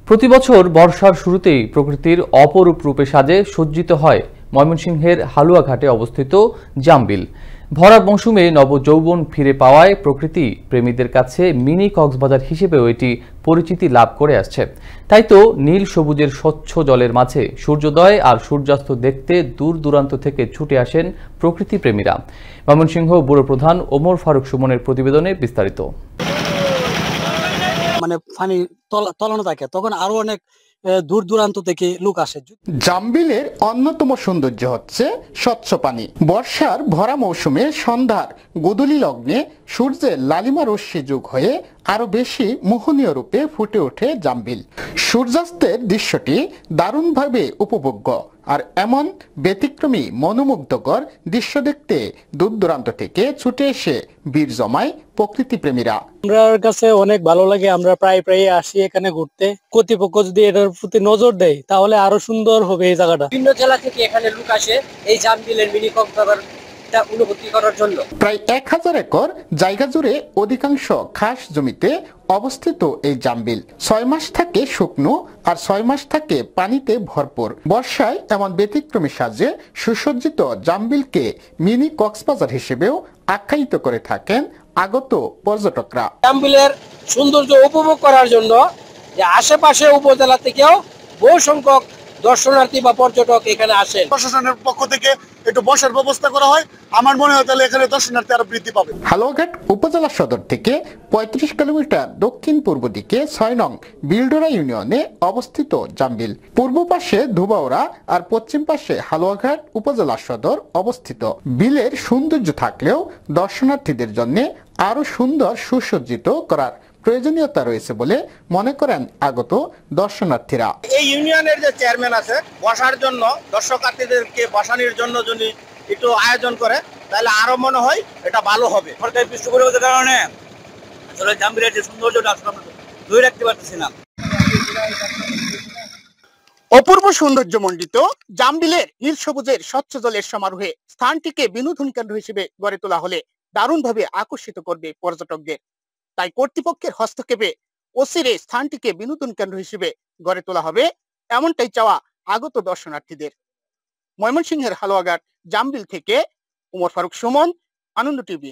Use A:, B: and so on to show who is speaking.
A: প্রতি বছর বর্ষার শুরুতেই প্রকৃতির অপরূপ রূপে সাজে সজ্জিত হয় ময়মনসিংহের হালুয়াঘাটে অবস্থিত জামবিল। ভরা মৌসুমে নবযৌবন ফিরে পাওয়ায় প্রকৃতি প্রেমীদের কাছে মিনি কক্সবাজার হিসেবেও এটি পরিচিতি লাভ করে আসছে। তাই তো নীল সবুজের স্বচ্ছ জলের মাঝে সূর্যোদয় আর সূর্যাস্ত দেখতে দূর দূরান্ত থেকে ছুটে আসেন প্রকৃতি প্রেমীরা। ময়মনসিংহ ব্যুরো প্রধান ওমর ফারুক সুমনের প্রতিবেদনে বিস্তারিত।
B: মানে পানি তলানো থাকে, তখন আরো অনেক দূর দূরান্ত থেকে লোক আসে।
C: জামবিলের অন্যতম সৌন্দর্য হচ্ছে স্বচ্ছ পানি। বর্ষার ভরা মৌসুমে সন্ধ্যার গোধূলি লগ্নে সূর্যের লালিমা রশ্মি যোগ হয়ে আরো বেশি মোহনীয় রূপে ফুটে ওঠে জামবিল। সূর্যাস্তের দৃশ্যটি দারুণভাবে উপভোগ্য, আর এমন ব্যতিক্রমী মনোমুগ্ধকর দৃশ্য দেখতে দূর দূরান্ত থেকে ছুটে এসে ভিড় জমায় প্রকৃতি প্রেমীরা।
B: আমার কাছে অনেক ভালো লাগে, আমরা প্রায় আসি এখানে ঘুরতে। কর্তৃপক্ষ যদি এটার প্রতি নজর দেয় তাহলে আরো সুন্দর হবে এই জায়গাটা।
D: বিভিন্ন জেলা থেকে এখানে লোক আসে এই জামবিলের মিনি কক্সবাজার অনুভূতি করার জন্য।
C: প্রায় 1000 একর জায়গা জুড়ে অধিকাংশ খাস জমিতে অবস্থিত এই জামবিল 6 মাস থাকে শুকনো আর 6 মাস থাকে পানিতে ভরপুর। বর্ষায় এমন ব্যতিক্রমী সাজে সুসজ্জিত জামবিলকে মিনি কক্সবাজার হিসেবেও আখ্যায়িত করে থাকেন আগত পর্যটকরা।
D: জামবিলের সৌন্দর্য উপভোগ করার জন্য যে আশেপাশে উপজেলা থেকেও বহু সংখ্যক দর্শনার্থী বা পর্যটক এখানে আসেন।
E: প্রশাসনের পক্ষ থেকে একটু বসার ব্যবস্থা করা হয়, আমার মনে হয় তাহলে এখানে দর্শনার্থী আরো বৃদ্ধি পাবে।
C: হালুয়াঘাট উপজেলা সদর থেকে 35 কিলোমিটার দক্ষিণ পূর্ব দিকে 6 নং বিলডোরা ইউনিয়নে অবস্থিত জামবিল। পূর্ব পাশে ধুবাউড়া আর পশ্চিম পাশে হালুয়াঘাট উপজেলা সদর অবস্থিত। বিলের সৌন্দর্য থাকলেও দর্শনার্থীদের জন্য আরো সুন্দর সুসজ্জিত করার প্রয়োজনীয়তা রয়েছে বলে মনে করেন আগত দর্শনার্থীরা।
E: এই ইউনিয়নের যে চেয়ারম্যান আছে, বসার জন্য দর্শনার্থীদেরকে বসানোর জন্য যদি একটু আয়োজন করে তাহলে আরো মনে হয় এটা ভালো হবে।
D: সরকারি পৃষ্ঠপোষকতার কারণে আসলে জামবিলের যে সৌন্দর্যটা ধরে রাখতে পারতেছি না।
C: অপূর্ব সৌন্দর্যমণ্ডিত জামবিলের নীল সবুজের স্বচ্ছ জলের সমারোহে স্থানটিকে বিনোদন কেন্দ্র হিসেবে গড়ে তোলা হলে দারুণভাবে আকর্ষিত করবে পর্যটকদের। তাই কর্তৃপক্ষের হস্তক্ষেপে অচিরে স্থানটিকে বিনোদন কেন্দ্র হিসেবে গড়ে তোলা হবে, এমনটাই চাওয়া আগত দর্শনার্থীদের। ময়মনসিংহের হালুয়াঘাট জামবিল থেকে ওমর ফারুক সুমন, আনন্দ টিভি।